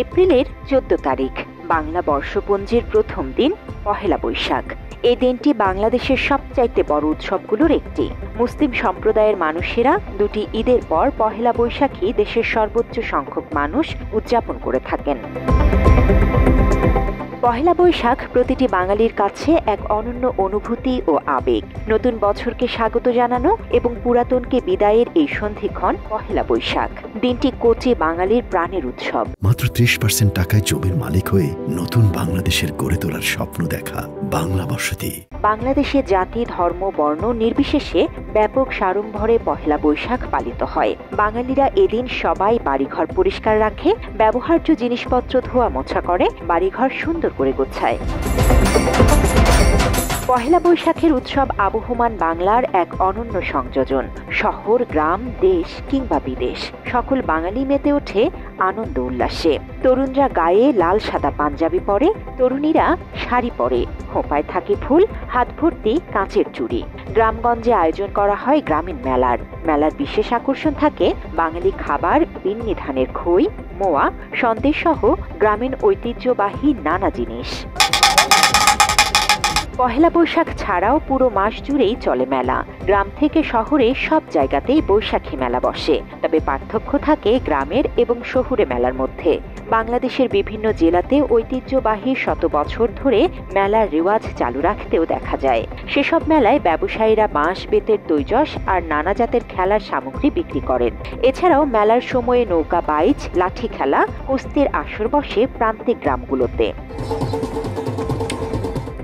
এপ্রিলের ১৪ তারিখ বাংলা বর্ষপঞ্জির প্রথম দিন পহেলা বৈশাখ। এই দিনটি বাংলাদেশের সবচাইতে বড় উৎসবগুলোর একটি। মুসলিম সম্প্রদায়ের মানুষেরা দুটি ঈদের পর পহেলা বৈশাখী দেশের সর্বোচ্চ সংখ্যক মানুষ উদযাপন করে থাকেন। পহেলা বৈশাখ প্রতিটি বাঙালির কাছে এক অনন্য অনুভূতি ও আবেগ। নতুন বছরকে স্বাগত জানানো এবং পুরাতনকে বিদায়ের এই সন্ধিক্ষণ পহেলা বৈশাখ। দিনটি কোটি বাঙালির প্রাণের উৎসব। মাত্র ৩০% টাকায় জমির মালিক হয়ে নতুন বাংলাদেশের গড়ে তোলার স্বপ্ন দেখা বাংলা বসতি। বাংলাদেশে জাতি, ধর্ম, বর্ণ নির্বিশেষে ব্যাপক সাড়ম্বরে পহেলা বৈশাখ পালিত হয়। বাঙালিরা এদিন সবাই বাড়িঘর পরিষ্কার রাখে, ব্যবহার্য জিনিসপত্র ধোয়া মোছা করে, বাড়িঘর সুন্দর করে গোছায়। পহেলা বৈশাখের উৎসব আবহমান বাংলার এক অনন্য সংযোজন। শহর, গ্রাম, দেশ কিংবা বিদেশ সকল বাঙালি মেতে ওঠে আনন্দ উল্লাসে। তরুণরা গায়ে লাল সাদা পাঞ্জাবি পরে, তরুণীরা শাড়ি পরে, খোঁপায় থাকে ফুল, হাত ভর্তি কাঁচের চুড়ি। গ্রামগঞ্জে আয়োজন করা হয় গ্রামীণ মেলার। মেলার বিশেষ আকর্ষণ থাকে বাঙালি খাবার, বিন্নি ধানের খই, মোয়া, সন্দেশ সহ গ্রামীণ ঐতিহ্যবাহী নানা জিনিস। পহেলা বৈশাখ ছাড়াও পুরো মাস জুড়েই চলে মেলা। গ্রাম থেকে শহরে সব জায়গাতেই বৈশাখী মেলা বসে, তবে পার্থক্য থাকে গ্রামের এবং শহুরে মেলার মধ্যে। বাংলাদেশের বিভিন্ন জেলাতে ঐতিহ্যবাহী শত বছর ধরে মেলার রেওয়াজ চালু রাখতেও দেখা যায়। সেসব মেলায় ব্যবসায়ীরা বাঁশ, বেতের তৈজস আর নানা জাতের খেলার সামগ্রী বিক্রি করেন। এছাড়াও মেলার সময়ে নৌকা বাইচ, লাঠি খেলা, কুস্তির আসর বসে প্রান্তিক গ্রামগুলোতে।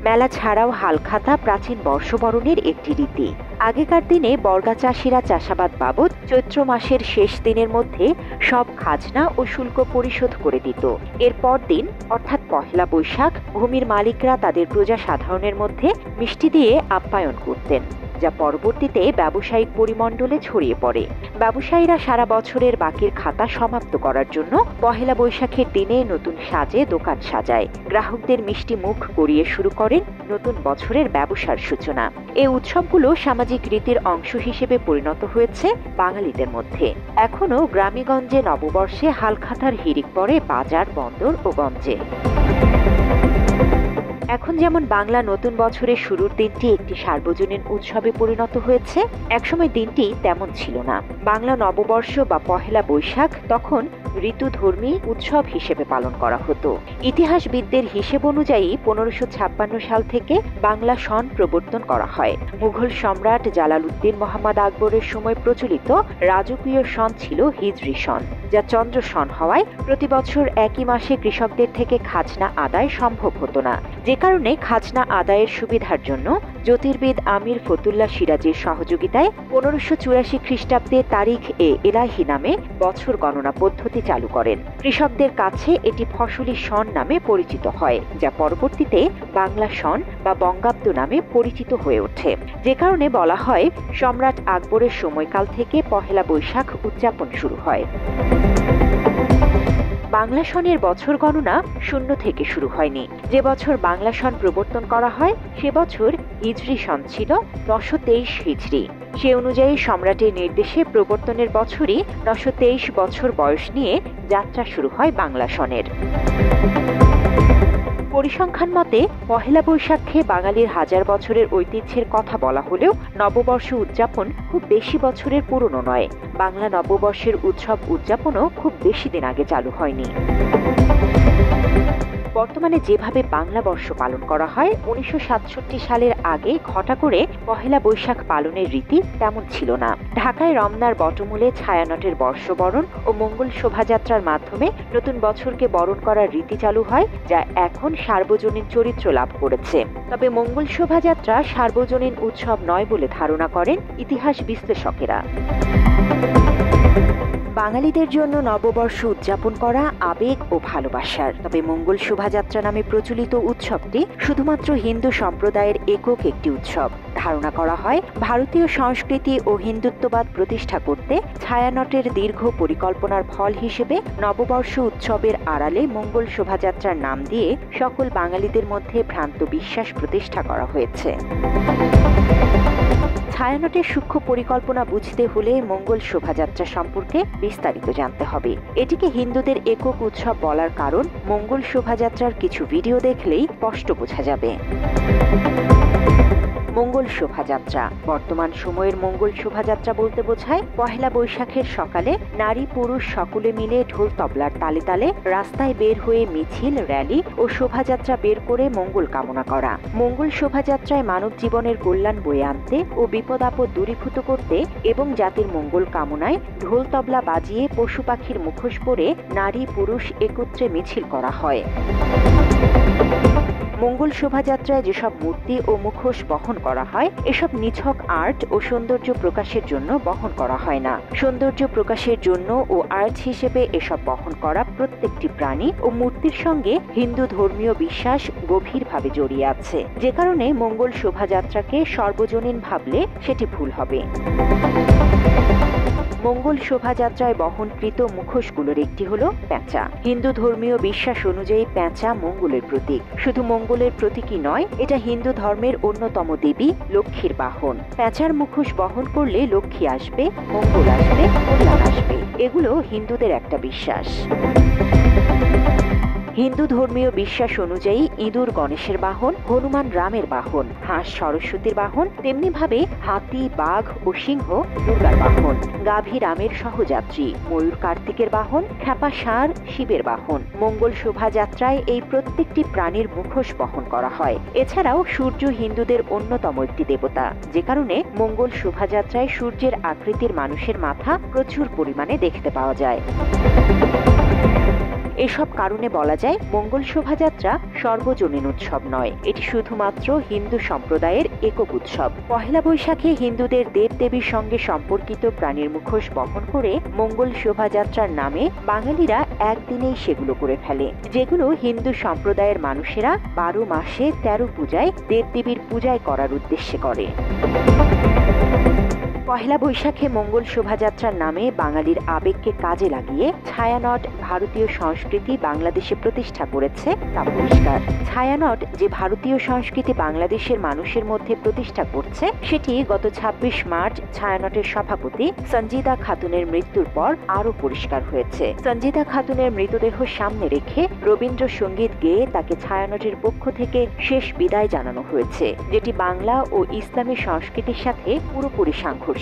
মেলা ছাড়াও হালখাতা প্রাচীন বর্ষবরণের একটি রীতি। আগেকার দিনে বর্গা চাষিরা চাষাবাদ বাবদ চৈত্র মাসের শেষ দিনের মধ্যে সব খাজনা ও শুল্ক পরিশোধ করে দিত। এর পরদিন অর্থাৎ পহেলা বৈশাখ ভূমির মালিকরা তাদের প্রজা সাধারণের মধ্যে মিষ্টি দিয়ে আপ্যায়ন করতেন, যা পরবর্তীতে ব্যবসায়িক পরিমণ্ডলে ছড়িয়ে পড়ে। ব্যবসায়ীরা সারা বছরের বাকির খাতা সমাপ্ত করার জন্য পহেলা বৈশাখের দিনে নতুন সাজে দোকান সাজায়। গ্রাহকদের মিষ্টি মুখ করিয়ে শুরু করেন নতুন বছরের ব্যবসার সূচনা। এই উৎসবগুলো সামাজিক রীতির অংশ হিসেবে পরিণত হয়েছে বাঙালিদের মধ্যে। এখনও গ্রামেগঞ্জে নববর্ষে হালখাতার হিড়িক পড়ে বাজার, বন্দর ও গঞ্জে। এখন যেমন বাংলা নতুন বছরের শুরুর দিনটি একটি সার্বজনীন উৎসবে পরিণত হয়েছে, একসময় দিনটি তেমন ছিল না। বাংলা নববর্ষ বা পহেলা বৈশাখ তখন ঋতুধর্মী উৎসব হিসেবে পালন করা হতো। ইতিহাসবিদদের হিসেব অনুযায়ী 1556 সাল থেকে বাংলা সন প্রবর্তন করা হয়। মুঘল সম্রাট জালালউদ্দিন মোহাম্মদ আকবরের সময় প্রচলিত রাজকীয় সন ছিল হিজরি সন, যা চন্দ্র সন হওয়ায় প্রতি বছর একই মাসে কৃষকদের থেকে খাজনা আদায় সম্ভব হতো না। যে কারণে খাজনা আদায়ের সুবিধার জন্য জ্যোতির্বিদ আমির ফতুল্লাহ সিরাজের সহযোগিতায় 1584 খ্রিস্টাব্দে তারিখ এ এলাহি নামে বছর গণনা পদ্ধতি চালু করেন। কৃষকদের কাছে এটি ফসলি সন নামে পরিচিত হয়, যা পরবর্তীতে বাংলা সন বা বঙ্গাব্দ নামে পরিচিত হয়ে ওঠে। যে কারণে বলা হয় সম্রাট আকবরের সময়কাল থেকে পহেলা বৈশাখ উদযাপন শুরু হয়। বাংলা সনের বছর গণনা শূন্য থেকে শুরু হয়নি। যে বছর বাংলা সন প্রবর্তন করা হয় সে বছর হিজরি সন ছিল 923 হিজরি। সে অনুযায়ী সম্রাটের নির্দেশে প্রবর্তনের বছরই 923 বছর বয়স নিয়ে যাত্রা শুরু হয় বাংলা সনের। পরিসংখ্যান মতে পহেলা বৈশাখে বাঙালির হাজার বছরের ঐতিহ্যের কথা বলা হলেও নববর্ষ উদযাপন খুব বেশি বছরের পুরনো নয়। বাংলা নববর্ষের উৎসব উদযাপনও খুব বেশি দিন আগে চালু হয়নি। বর্তমানে যেভাবে বাংলা বর্ষ পালন করা হয়, 1967 সালের আগে ঘটা করে পহেলা বৈশাখ পালনের রীতি তেমন ছিল না। ঢাকায় রমনার বটমূলে ছায়ানটের বর্ষবরণ ও মঙ্গল শোভাযাত্রার মাধ্যমে নতুন বছরকে বরণ করার রীতি চালু হয়, যা এখন সার্বজনীন চরিত্র লাভ করেছে। তবে মঙ্গল শোভাযাত্রা সার্বজনীন উৎসব নয় বলে ধারণা করেন ইতিহাস বিশ্লেষকেরা। বাঙালিদের জন্য নববর্ষ উদযাপন করা আবেগ ও ভালোবাসার। তবে মঙ্গল শোভাযাত্রা নামে প্রচলিত উৎসবটি শুধুমাত্র হিন্দু সম্প্রদায়ের একক একটি উৎসব। ধারণা করা হয় ভারতীয় সংস্কৃতি ও হিন্দুত্ববাদ প্রতিষ্ঠা করতে ছায়ানটের দীর্ঘ পরিকল্পনার ফল হিসেবে নববর্ষ উৎসবের আড়ালে মঙ্গল শোভাযাত্রার নাম দিয়ে সকল বাঙালিদের মধ্যে ভ্রান্ত বিশ্বাস প্রতিষ্ঠা করা হয়েছে। ছায়ানটের সূক্ষ্ম পরিকল্পনা বুঝতে হলে মঙ্গল শোভাযাত্রা সম্পর্কে বিস্তারিত জানতে হবে। এটিকে হিন্দুদের একক উৎসব বলার কারণ মঙ্গল শোভাযাত্রার কিছু ভিডিও দেখলেই স্পষ্ট বোঝা যাবে। মঙ্গল শোভাযাত্রা বর্তমান সময়ের মঙ্গল শোভাযাত্রা বলতে বোঝায় পহেলা বৈশাখের সকালে নারী পুরুষ সকলে মিলে ঢোল তবলার তালে তালে রাস্তায় বের হয়ে মিছিল, র্যালি ও শোভাযাত্রা বের করে মঙ্গল কামনা করা। মঙ্গল শোভাযাত্রায় মানব জীবনের কল্যাণ বয়ে আনতে ও বিপদ আপদ দূরীভূত করতে এবং জাতির মঙ্গল কামনায় ঢোল তবলা বাজিয়ে পশু পাখির মুখোশ পরে নারী পুরুষ একত্রে মিছিল করা হয়। মঙ্গল শোভাযাত্রায় যেসব মূর্তি ও মুখোশ বহন করা হয় এসব নিছক আর্ট ও সৌন্দর্য প্রকাশের জন্য বহন করা হয় না। সৌন্দর্য প্রকাশের জন্য ও আর্ট হিসেবে এসব বহন করা প্রত্যেকটি প্রাণী ও মূর্তির সঙ্গে হিন্দু ধর্মীয় বিশ্বাস গভীরভাবে জড়িয়ে আছে, যে কারণে মঙ্গল শোভাযাত্রাকে সর্বজনীন ভাবলে সেটি ভুল হবে। মঙ্গল শোভাযাত্রায় বহনকৃত মুখোশগুলোর একটি হল পেঁচা। হিন্দু ধর্মীয় বিশ্বাস অনুযায়ী পেঁচা মঙ্গলের প্রতীক। শুধু মঙ্গলের প্রতীকই নয়, এটা হিন্দু ধর্মের অন্যতম দেবী লক্ষ্মীর বাহন। পেঁচার মুখোশ বহন করলে লক্ষ্মী আসবে, মঙ্গল আসবে, কল্যাণ আসবে। এগুলো হিন্দুদের একটা বিশ্বাস। হিন্দু ধর্মীয় বিশ্বাস অনুযায়ী ইঁদুর গণেশের বাহন, হনুমান রামের বাহন, হাঁস সরস্বতীর বাহন, তেমনি ভাবে হাতি, বাঘ ও সিংহ দুর্গার বাহন, গাভী রামের সহযাত্রী, ময়ূর কার্তিকের বাহন, খ্যাপা ষাঁড় শিবের বাহন। মঙ্গল শোভাযাত্রায় এই প্রত্যেকটি প্রাণীর মুখোশ বহন করা হয়। এছাড়াও সূর্য হিন্দুদের অন্যতম একটি দেবতা, যে কারণে মঙ্গল শোভাযাত্রায় সূর্যের আকৃতির মানুষের মাথা প্রচুর পরিমাণে দেখতে পাওয়া যায়। এসব কারণে বলা যায় মঙ্গল শোভাযাত্রা সর্বজনীন উৎসব নয়, এটি শুধুমাত্র হিন্দু সম্প্রদায়ের একক উৎসব। পহেলা বৈশাখে হিন্দুদের দেবদেবীর সঙ্গে সম্পর্কিত প্রাণীর মুখোশ বহন করে মঙ্গল শোভাযাত্রার নামে বাঙালিরা একদিনেই সেগুলো করে ফেলে, যেগুলো হিন্দু সম্প্রদায়ের মানুষেরা 12 মাসে 13 পূজায় দেবদেবীর পূজায় করার উদ্দেশ্যে করে। পহেলা বৈশাখে মঙ্গল শোভাযাত্রার নামে বাঙালির আবেগকে কাজে লাগিয়ে ছায়ানট ভারতীয় সংস্কৃতি বাংলাদেশে প্রতিষ্ঠা করেছে তা পরিষ্কার। ছায়ানট যে ভারতীয় সংস্কৃতি বাংলাদেশের মানুষের মধ্যে প্রতিষ্ঠা করছে সেটি গত 26 মার্চ ছায়ানটের সভাপতি সঞ্জিদা খাতুনের মৃত্যুর পর আরও পরিষ্কার হয়েছে। সঞ্জিদা খাতুনের মৃতদেহ সামনে রেখে রবীন্দ্রসঙ্গীত গেয়ে তাকে ছায়ানটের পক্ষ থেকে শেষ বিদায় জানানো হয়েছে, যেটি বাংলা ও ইসলামী সংস্কৃতির সাথে পুরোপুরি সাংঘর্ষিক।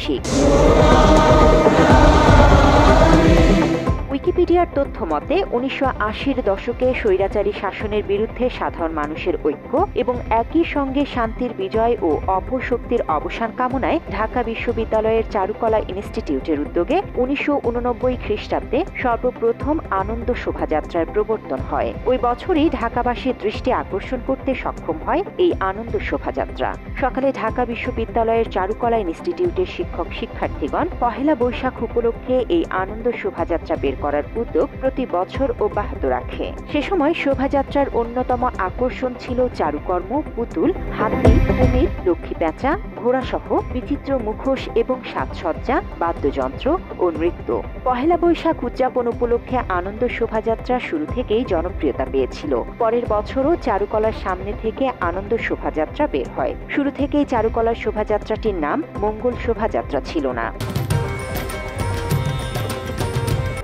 উইকিপিডিয়ার তথ্য মতে 1980-র দশকে স্বৈরাচারী শাসনের বিরুদ্ধে সাধারণ মানুষের ঐক্য এবং একই সঙ্গে শান্তির বিজয় ও অপশক্তির অবসান কামনায় ঢাকা বিশ্ববিদ্যালয়ের চারুকলা ইনস্টিটিউটের উদ্যোগে 1989 খ্রিস্টাব্দে সর্বপ্রথম আনন্দ শোভাযাত্রার প্রবর্তন হয়। ওই বছরই ঢাকাবাসীর দৃষ্টি আকর্ষণ করতে সক্ষম হয় এই আনন্দ শোভাযাত্রা। সকালে ঢাকা বিশ্ববিদ্যালয়ের চারুকলা ইনস্টিটিউটের শিক্ষক শিক্ষার্থীগণ পহেলা বৈশাখ উপলক্ষে এই আনন্দ শোভাযাত্রা বের করার উদ্যোগ প্রতি বছর অব্যাহত রাখে। সে সময় শোভাযাত্রার অন্যতম আকর্ষণ ছিল চারুকর্ম, পুতুল, হাতি, কুমির, লক্ষ্মী পেঁচা, ঘোড়াসহ বিচিত্র মুখোশ এবং সাজসজ্জা, বাদ্যযন্ত্র ও নৃত্য। পহেলা বৈশাখ উদযাপন উপলক্ষে আনন্দ শোভাযাত্রা শুরু থেকেই জনপ্রিয়তা পেয়েছিল। পরের বছরও চারুকলার সামনে থেকে আনন্দ শোভাযাত্রা বের হয়। শুরু থেকেই চারুকলার শোভাযাত্রাটির নাম মঙ্গল শোভাযাত্রা ছিল না।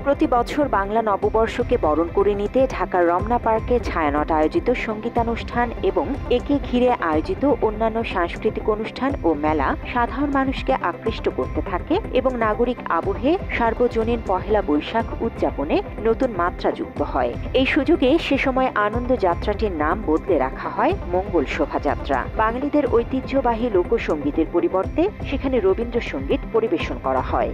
প্রতি বছর বাংলা নববর্ষকে বরণ করে নিতে ঢাকার রমনা পার্কে ছায়ানট আয়োজিত সঙ্গীতানুষ্ঠান এবং একে ঘিরে আয়োজিত অন্যান্য সাংস্কৃতিক অনুষ্ঠান ও মেলা সাধারণ মানুষকে আকৃষ্ট করতে থাকে এবং নাগরিক আবহে সার্বজনীন পহেলা বৈশাখ উদযাপনে নতুন মাত্রা যুক্ত হয়। এই সুযোগে সে সময় আনন্দ যাত্রাটির নাম বদলে রাখা হয় মঙ্গল শোভাযাত্রা। বাঙালিদের ঐতিহ্যবাহী লোকসঙ্গীতের পরিবর্তে সেখানে রবীন্দ্রসঙ্গীত পরিবেশন করা হয়।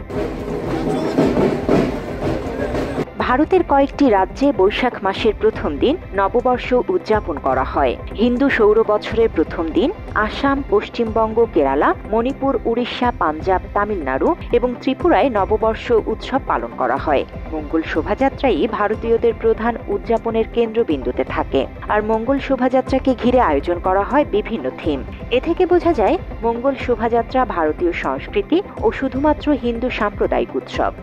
ভারতের কয়েকটি রাজ্যে বৈশাখ মাসের প্রথম দিন নববর্ষ উদযাপন করা হয়। হিন্দু সৌর বছরের প্রথম দিন আসাম, পশ্চিমবঙ্গ, কেরালা, মণিপুর, উড়িষ্যা, পাঞ্জাব, তামিলনাড়ু এবং ত্রিপুরায় নববর্ষ উৎসব পালন করা হয়। মঙ্গল শোভাযাত্রাই ভারতীয়দের প্রধান উদযাপনের কেন্দ্রবিন্দুতে থাকে, আর মঙ্গল শোভাযাত্রাকে ঘিরে আয়োজন করা হয় বিভিন্ন থিম। এ থেকে বোঝা যায় মঙ্গল শোভাযাত্রা ভারতীয় সংস্কৃতি ও শুধুমাত্র হিন্দু সাম্প্রদায়িক উৎসব।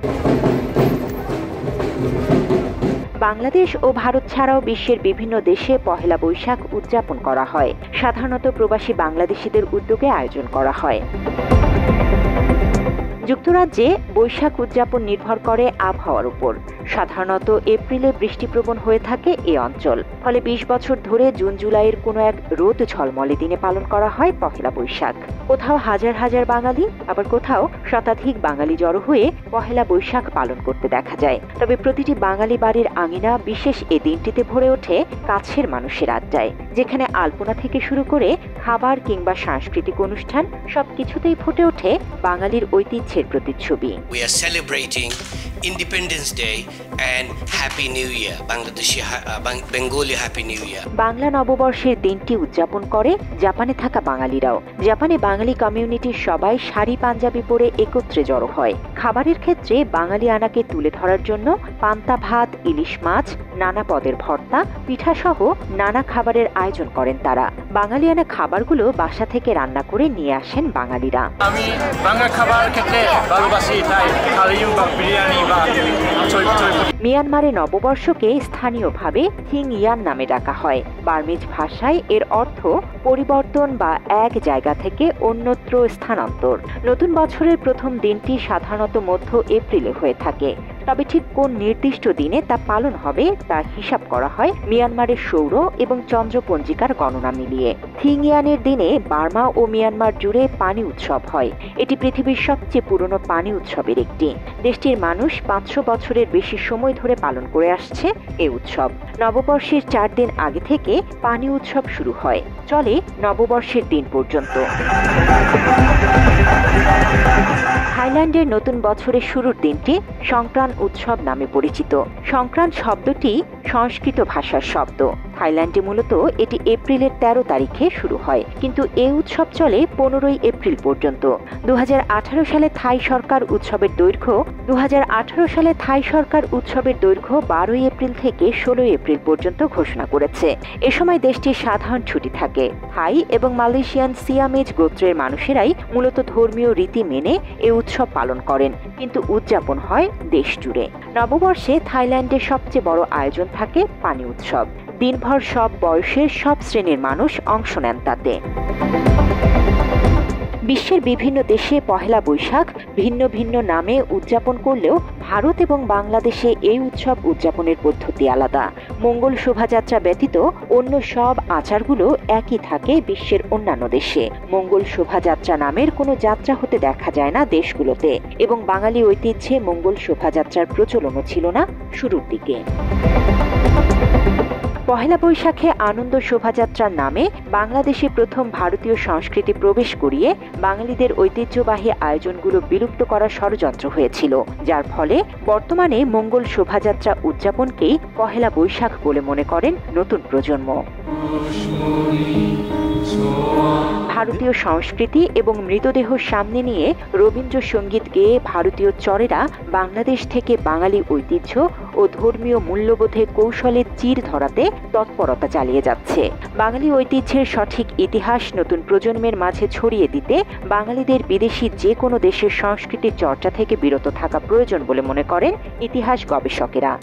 বাংলাদেশ ও ভারত ছাড়াও বিশ্বের বিভিন্ন দেশে পহেলা বৈশাখ উদযাপন করা হয়। সাধারণত প্রবাসী বাংলাদেশিদের উদ্যোগে আয়োজন করা হয়। যুক্তরাজ্যে বৈশাখ উদযাপন নির্ভর করে আবহাওয়ার উপর। সাধারণত এপ্রিলে বৃষ্টিপ্রবণ হয়ে থাকে এই অঞ্চল। ফলে ২০ বছর ধরে জুন জুলাইয়ের কোনো এক রোদ ঝলমলে দিনে পালন করা হয় পহেলা বৈশাখ। কোথাও হাজার হাজার বাঙালি, আবার কোথাও শতাধিক বাঙালি জড়ো হয়ে পহেলা বৈশাখ পালন করতে দেখা যায়। তবে প্রতিটি বাঙালি বাড়ির আঙিনা বিশেষ এই দিনটিতে ভরে ওঠে কাছের মানুষের আড্ডায়, যেখানে আলপনা থেকে শুরু করে খাবার কিংবা সাংস্কৃতিক অনুষ্ঠান সবকিছুতেই ফুটে ওঠে বাঙালির ঐতিহ্যের প্রতিচ্ছবি। We are celebrating Independence Day and Happy New Year, Bengali Happy New Year. Bangla নববর্ষের দিনটি উদযাপন করে জাপানে থাকা বাঙালিরাও। জাপানে বাঙালি কমিউনিটির সবাই শাড়ি পাঞ্জাবি পরে একত্রে জড়ো হয়। খাবারের ক্ষেত্রে বাঙালি আনাকে তুলে ধরার জন্য পান্তা ভাত, ইলিশ মাছ, নানা পদের ভর্তা, পিঠাসহ নানা খাবারের আয়োজন করেন তারা। বাঙালি আনা খাবারগুলো বাসা থেকে রান্না করে নিয়ে আসেন বাঙালিরা। আমি বাংলা খাবার খেতে ভালোবাসি, তাই হালিম বা বিরিয়ানি বা মিয়ানমারে নববর্ষকে স্থানীয়ভাবে থিং ইয়ান নামে ডাকা হয়। বার্মিজ ভাষায় এর অর্থ পরিবর্তন বা এক জায়গা থেকে অন্যত্র স্থানান্তর। নতুন বছরের প্রথম দিনটি সাধারণত মধ্য এপ্রিলে হয়ে থাকে। তবে ঠিক কোন নির্দিষ্ট দিনে তা পালন হবে তা হিসাব করা হয় মিয়ানমারের সৌর এবং চন্দ্র পঞ্জিকার গণনা মিলিয়ে। থিং ইয়ানের দিনে বার্মা ও মিয়ানমার জুড়ে পানি উৎসব হয়। এটি পৃথিবীর সবচেয়ে পুরনো পানি উৎসবের একটি। দেশটির মানুষ ৫০০ বছরের বেশি সময় ধরে পালন করে আসছে এ উৎসব। নববর্ষের ৪ দিন আগে থেকে পানি উৎসব শুরু হয়, চলে নববর্ষের দিন পর্যন্ত। থাইল্যান্ডের নতুন বছরের শুরুর দিনটি সংক্রান্ত উৎসব নামে পরিচিত। সংক্রান্ত শব্দটি সংস্কৃত ভাষার শব্দ। থাইল্যান্ডে মূলত এটি এপ্রিলের ১৩ তারিখে শুরু হয়, কিন্তু এই উৎসব চলে ১৫ এপ্রিল পর্যন্ত। ২০১৮ সালে থাই সরকার উৎসবের দৈর্ঘ্য ১২ এপ্রিল থেকে ১৬ এপ্রিল পর্যন্ত ঘোষণা করেছে। এ সময় দেশটির সাধারণ ছুটি থাকে। থাই এবং মালয়েশিয়ান সিয়ামেজ গোত্রের মানুষেরাই মূলত ধর্মীয় রীতি মেনে এ উৎসব পালন করেন, কিন্তু উদযাপন হয় দেশ জুড়ে। নববর্ষে থাইল্যান্ডের সবচেয়ে বড় আয়োজন থাকে পানি উৎসব। দিনভর সব বয়সের সব শ্রেণীর মানুষ অংশ নেন তাতে। বিশ্বের বিভিন্ন দেশে পহেলা বৈশাখ ভিন্ন ভিন্ন নামে উদযাপন করলেও ভারত এবং বাংলাদেশে এই উৎসব উদযাপনের পদ্ধতি আলাদা। মঙ্গল শোভাযাত্রা ব্যতীত অন্য সব আচারগুলো একই থাকে বিশ্বের অন্যান্য দেশে। মঙ্গল শোভাযাত্রা নামের কোনো যাত্রা হতে দেখা যায় না দেশগুলোতে, এবং বাঙালি ঐতিহ্যে মঙ্গল শোভাযাত্রার প্রচলনও ছিল না শুরুর দিকে। পহেলা বৈশাখে আনন্দ শোভাযাত্রার নামে বাংলাদেশে প্রথম ভারতীয় সংস্কৃতি প্রবেশ করিয়ে বাঙালিদের ঐতিহ্যবাহী আয়োজনগুলো বিলুপ্ত করার ষড়যন্ত্র হয়েছিল, যার ফলে বর্তমানে মঙ্গল শোভাযাত্রা উদযাপনকেই পহেলা বৈশাখ বলে মনে করেন নতুন প্রজন্ম। ভারতীয় সংস্কৃতি এবং মৃতদেহ সামনে নিয়ে রবীন্দ্রসঙ্গীত গেয়ে ভারতীয় চরেরা বাংলাদেশ থেকে বাঙালি ঐতিহ্য ও ধর্মীয় মূল্যবোধে কৌশলে চির ধরাতে তৎপরতা চালিয়ে যাচ্ছে। বাঙালি ঐতিহ্যের সঠিক ইতিহাস নতুন প্রজন্মের মাঝে ছড়িয়ে দিতে বাঙালিদের বিদেশি যে কোনো দেশের সংস্কৃতির চর্চা থেকে বিরত থাকা প্রয়োজন বলে মনে করেন ইতিহাস গবেষকেরা।